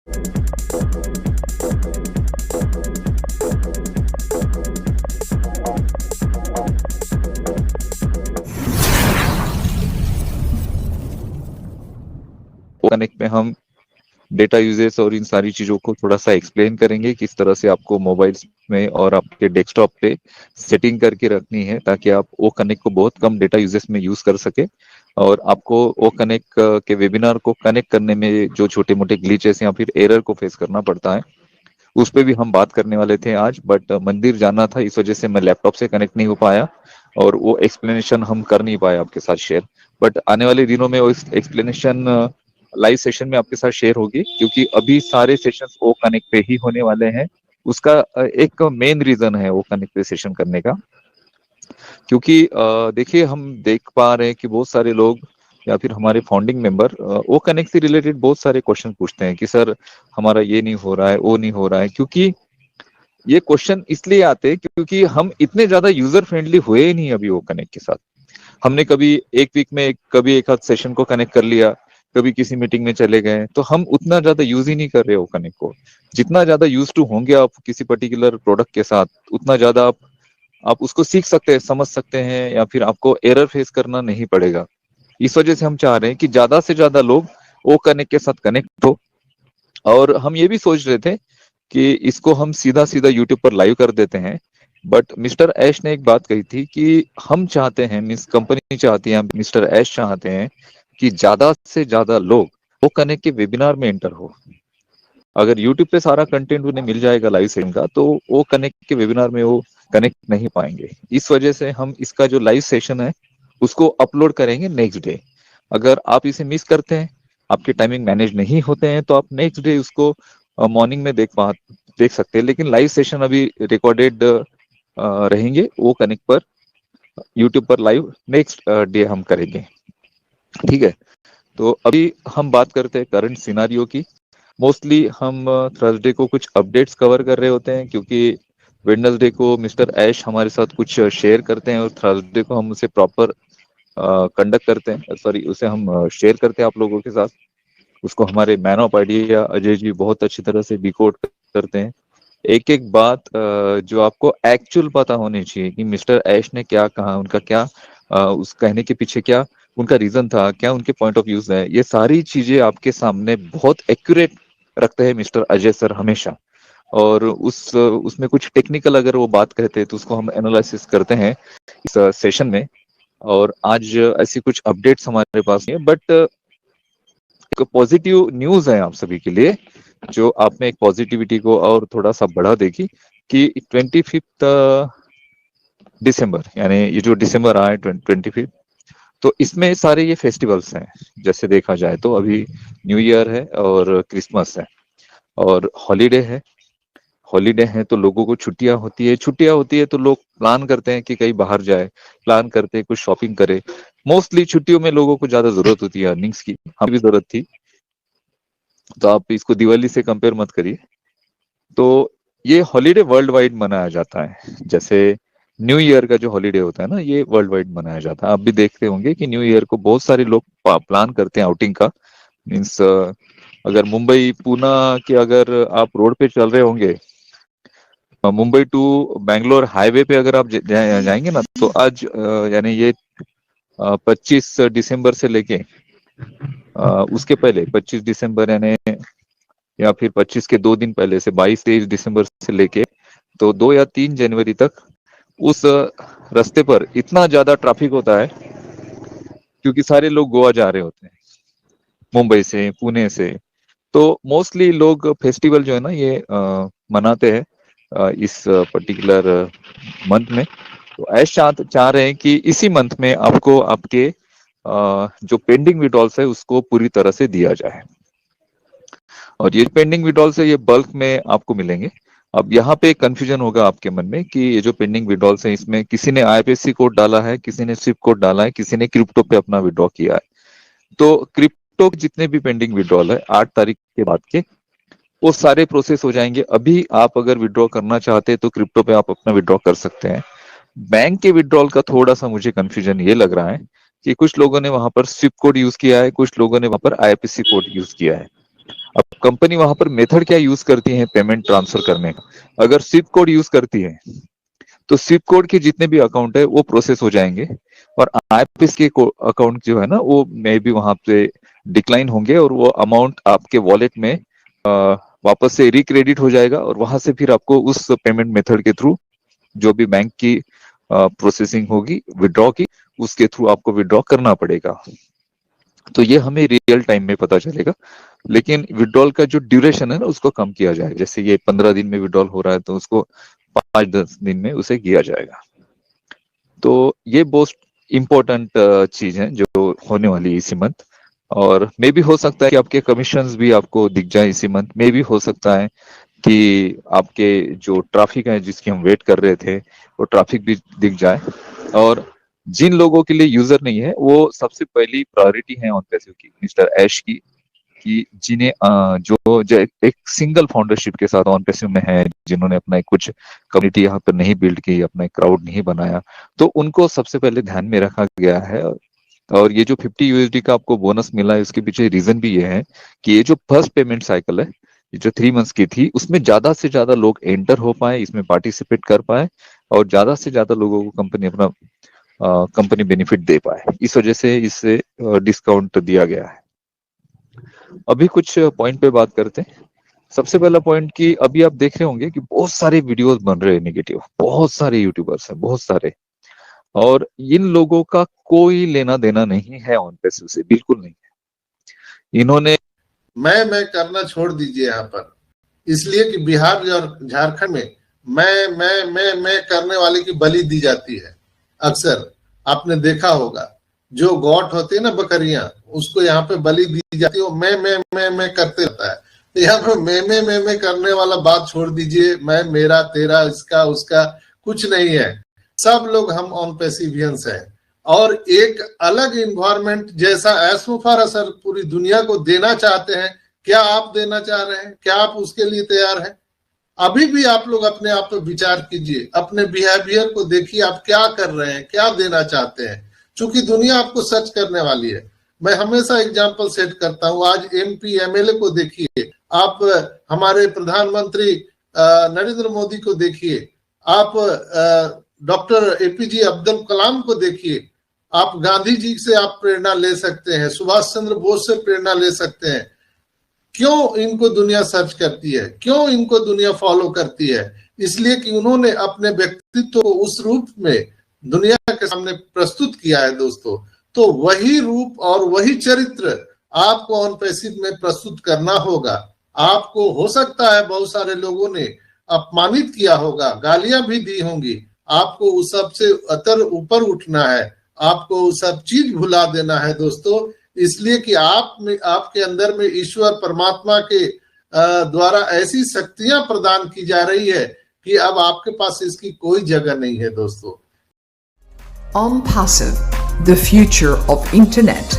Connect में हम data uses और इन सारी चीजों को थोड़ा सा एक्सप्लेन करेंगे, किस तरह से आपको मोबाइल्स में और आपके डेस्कटॉप पे सेटिंग करके रखनी है ताकि आप ओ कनेक्ट को बहुत कम डेटा यूजेस में यूज कर सके। और आपको ओ कनेक्ट के वेबिनार को कनेक्ट करने में जो छोटे मोटे ग्लिचेस या फिर एरर को फेस करना पड़ता है, उस पे भी हम बात करने वाले थे आज, बट मंदिर जाना था, इस वजह से मैं लैपटॉप से कनेक्ट नहीं हो पाया और वो एक्सप्लेनेशन हम कर नहीं पाए आपके साथ शेयर। बट आने वाले दिनों में वो एक्सप्लेनेशन लाइव सेशन में आपके साथ शेयर होगी, क्योंकि अभी सारे सेशंस वो कनेक्ट पे ही होने वाले हैं। उसका एक मेन रीजन है वो कनेक्ट पे सेशन करने का, क्योंकि देखिए हम देख पा रहे हैं कि बहुत सारे लोग या फिर हमारे फाउंडिंग मेंबर वो कनेक्ट से रिलेटेड बहुत सारे क्वेश्चन पूछते हैं कि सर हमारा ये नहीं हो रहा है, वो नहीं हो रहा है। क्योंकि ये क्वेश्चन इसलिए आते हैं क्योंकि हम इतने ज्यादा यूजर फ्रेंडली हुए ही नहीं अभी वो कनेक्ट के साथ। हमने कभी एक वीक में कभी एक आध सेशन को कनेक्ट कर लिया, कभी किसी मीटिंग में चले गए, तो हम उतना ज्यादा यूज ही नहीं कर रहे हो कनेक्ट को। जितना ज्यादा यूज टू होंगे आप किसी पर्टिकुलर प्रोडक्ट के साथ, उतना ज्यादा आप उसको सीख सकते हैं, समझ सकते हैं, या फिर आपको एरर फेस करना नहीं पड़ेगा। इस वजह से हम चाह रहे हैं कि ज्यादा से ज्यादा लोग ओ कनेक्ट के साथ कनेक्ट हो। और हम ये भी सोच रहे थे कि इसको हम सीधा सीधा यूट्यूब पर लाइव कर देते हैं, बट मिस्टर ऐश ने एक बात कही थी कि हम चाहते हैं, मिस कंपनी चाहती है, मिस्टर ऐश चाहते हैं कि ज्यादा से ज्यादा लोग वो कनेक्ट के वेबिनार में एंटर हो। अगर यूट्यूब पे सारा कंटेंट उन्हें मिल जाएगा लाइव सेशन का, तो वो कनेक्ट के वेबिनार में वो कनेक्ट नहीं पाएंगे। इस वजह से हम इसका जो लाइव सेशन है उसको अपलोड करेंगे नेक्स्ट डे। अगर आप इसे मिस करते हैं, आपके टाइमिंग मैनेज नहीं होते हैं, तो आप नेक्स्ट डे उसको मॉर्निंग में देख सकते हैं। लेकिन लाइव सेशन अभी रिकॉर्डेड रहेंगे वो कनेक्ट पर, यूट्यूब पर लाइव नेक्स्ट डे हम करेंगे। ठीक है, तो अभी हम बात करते हैं करंट सिनारियो की। मोस्टली हम थर्सडे को कुछ अपडेट्स कवर कर रहे होते हैं, क्योंकि वेडनेसडे को मिस्टर ऐश हमारे साथ कुछ शेयर करते हैं और थर्सडे को हम उसे प्रॉपर कंडक्ट करते हैं, सॉरी उसे हम शेयर करते हैं आप लोगों के साथ। उसको हमारे man of idea Ajay ji बहुत अच्छी तरह से डिकोड करते हैं। एक एक बात जो आपको एक्चुअल पता होनी चाहिए कि मिस्टर ऐश ने क्या कहा, उनका क्या उस कहने के पीछे क्या उनका रीजन था, क्या उनके पॉइंट ऑफ व्यूज है, ये सारी चीजें आपके सामने बहुत एक्यूरेट रखते हैं मिस्टर अजय सर हमेशा। और उसमें कुछ टेक्निकल अगर वो बात कहते हैं तो उसको हम एनालिसिस करते हैं इस सेशन में। और आज ऐसी कुछ अपडेट्स हमारे पास नहीं है, बट एक पॉजिटिव न्यूज है आप सभी के लिए, जो आप में एक पॉजिटिविटी को और थोड़ा सा बढ़ा देगी कि 25 दिसंबर, यानी ये जो दिसंबर आए 25, तो इसमें सारे ये फेस्टिवल्स हैं। जैसे देखा जाए तो अभी न्यू ईयर है और क्रिसमस है और हॉलीडे है। हॉलीडे है तो लोगों को छुट्टियां होती है, छुट्टियां होती है तो लोग प्लान करते हैं कि कहीं बाहर जाए, प्लान करते हैं कुछ शॉपिंग करे। मोस्टली छुट्टियों में लोगों को ज्यादा जरूरत होती है अर्निंग्स की, हमें भी जरूरत थी। तो आप इसको दिवाली से कंपेयर मत करिए। तो ये हॉलीडे वर्ल्ड वाइड मनाया जाता है। जैसे न्यू ईयर का जो हॉलीडे होता है ना, ये वर्ल्ड वाइड मनाया जाता है। आप भी देखते होंगे कि न्यू ईयर को बहुत सारे लोग प्लान करते हैं आउटिंग का। मीन्स अगर मुंबई पूना के अगर आप रोड पे चल रहे होंगे, मुंबई टू बैंगलोर हाईवे पे अगर आप जाएंगे ना, तो आज यानी ये 25 दिसंबर से लेके उसके पहले 25 दिसंबर, यानी या फिर 25 के 2 दिन पहले से 22-23 दिसंबर से लेके तो 2 या 3 जनवरी तक उस रास्ते पर इतना ज्यादा ट्रैफिक होता है, क्योंकि सारे लोग गोवा जा रहे होते हैं मुंबई से, पुणे से। तो मोस्टली लोग फेस्टिवल जो है ना ये मनाते हैं इस पर्टिकुलर मंथ में। तो ऐसा चाह रहे हैं कि इसी मंथ में आपको आपके जो पेंडिंग विड्रॉल्स है उसको पूरी तरह से दिया जाए। और ये पेंडिंग विड्रॉल्स है ये बल्क में आपको मिलेंगे। अब यहाँ पे कंफ्यूजन होगा आपके मन में कि ये जो पेंडिंग विड्रॉल्स है इसमें किसी ने आईएफएससी कोड डाला है, किसी ने स्विफ्ट कोड डाला है, किसी ने क्रिप्टो पे अपना विड्रॉ किया है। तो क्रिप्टो के जितने भी पेंडिंग विड्रॉल है 8 तारीख के बाद के, वो सारे प्रोसेस हो जाएंगे। अभी आप अगर विड्रॉ करना चाहते हैं तो क्रिप्टो पे आप अपना विड्रॉ कर सकते हैं। बैंक के विड्रॉल का थोड़ा सा मुझे कंफ्यूजन ये लग रहा है कि कुछ लोगों ने वहां पर स्विफ्ट कोड यूज किया है, कुछ लोगों ने वहां पर आईएफएससी कोड यूज किया है। अब कंपनी वहां पर मेथड क्या यूज करती है पेमेंट ट्रांसफर करने का, अगर स्विफ्ट कोड यूज करती है तो स्विफ्ट कोड के जितने भी अकाउंट है वो प्रोसेस हो जाएंगे, और आईएफएस के अकाउंट जो है ना वो मे भी वहां पे डिक्लाइन होंगे, और वो अमाउंट आपके वॉलेट में वापस से रिक्रेडिट हो जाएगा, और वहां से फिर आपको उस पेमेंट मेथड के थ्रू जो भी बैंक की प्रोसेसिंग होगी विड्रॉ की, उसके थ्रू आपको विड्रॉ करना पड़ेगा। तो ये हमें रियल टाइम में पता चलेगा, लेकिन विड्रॉल का जो ड्यूरेशन है ना उसको कम किया जाएगा। जैसे ये 15 दिन में विड्रॉल हो रहा है तो उसको 5-10 दिन में उसे किया जाएगा। तो ये बहुत इम्पोर्टेंट चीज है जो होने वाली है इसी मंथ। और मे भी हो सकता है कि आपके कमीशंस भी आपको दिख जाए इसी मंथ, मे भी हो सकता है कि आपके जो ट्रैफिक है जिसकी हम वेट कर रहे थे वो ट्रैफिक भी दिख जाए। और जिन लोगों के लिए यूजर नहीं है वो सबसे पहली प्रायोरिटी है ऑन पैसिव की, मिस्टर ऐश की, कि जिन्हें जो एक सिंगल फाउंडरशिप के साथ ऑन पैसिव में है, जिन्होंने अपना कुछ कम्युनिटी यहाँ पर नहीं बिल्ड की, अपना एक क्राउड नहीं बनाया, तो उनको सबसे पहले ध्यान में रखा गया है। और ये जो 50 USD का आपको बोनस मिला है उसके पीछे रीजन भी ये है कि ये जो फर्स्ट पेमेंट साइकिल है, ये जो 3 मंथ्स की थी, उसमें ज्यादा से ज्यादा लोग एंटर हो पाए, इसमें पार्टिसिपेट कर पाए, और ज्यादा से ज्यादा लोगों को कंपनी बेनिफिट दे पाए। इस वजह से इससे डिस्काउंट दिया गया है। अभी कुछ पॉइंट पे बात करते हैं। सबसे पहला पॉइंट कि अभी आप देख रहे होंगे कि बहुत सारे वीडियोस बन रहे हैं नेगेटिव, बहुत सारे यूट्यूबर्स हैं, बहुत सारे, और इन लोगों का कोई लेना देना नहीं है ऑन पैसिव से, बिल्कुल नहीं है। इन्होंने मैं करना छोड़ दीजिए यहाँ पर, इसलिए कि बिहार और झारखंड में मैं करने वाले की बलि दी जाती है। अक्सर आपने देखा होगा जो गॉट होती है ना बकरियां, उसको यहाँ पे बलि दी जाती है, मैं करते रहता है। तो यहाँ पे मैं करने वाला बात छोड़ दीजिए, मैं मेरा तेरा इसका उसका कुछ नहीं है, सब लोग हम ऑन पैसिवियंस है। और एक अलग इन्वायरमेंट जैसा एसमुफार असर पूरी दुनिया को देना चाहते हैं, क्या आप देना चाह रहे हैं? क्या आप उसके लिए तैयार हैं? अभी भी आप लोग अपने आप पे विचार कीजिए, अपने बिहेवियर को देखिए, आप क्या कर रहे हैं, क्या देना चाहते हैं, क्योंकि दुनिया आपको सर्च करने वाली है। मैं हमेशा एग्जांपल सेट करता हूं, आज MP MLA को देखिए, आप हमारे प्रधानमंत्री नरेंद्र मोदी को देखिए, आप डॉक्टर APJ अब्दुल कलाम को देखिए, आप गांधी जी से आप प्रेरणा ले सकते हैं, सुभाष चंद्र बोस से प्रेरणा ले सकते हैं। क्यों इनको दुनिया सर्च करती है, क्यों इनको दुनिया फॉलो करती है? इसलिए कि उन्होंने अपने व्यक्तित्व को उस रूप में दुनिया के सामने प्रस्तुत किया है दोस्तों। तो वही रूप और वही चरित्र आपको ऑन पैसिव में प्रस्तुत करना होगा। आपको हो सकता है बहुत सारे लोगों ने अपमानित किया होगा, गालियां भी दी होंगी, आपको उस सब से ऊपर उठना है, आपको सब चीज भुला देना है दोस्तों। इसलिए कि आपके अंदर में ईश्वर परमात्मा के द्वारा ऐसी शक्तियां प्रदान की जा रही है कि अब आपके पास इसकी कोई जगह नहीं है दोस्तों। OnPassive, the future of internet.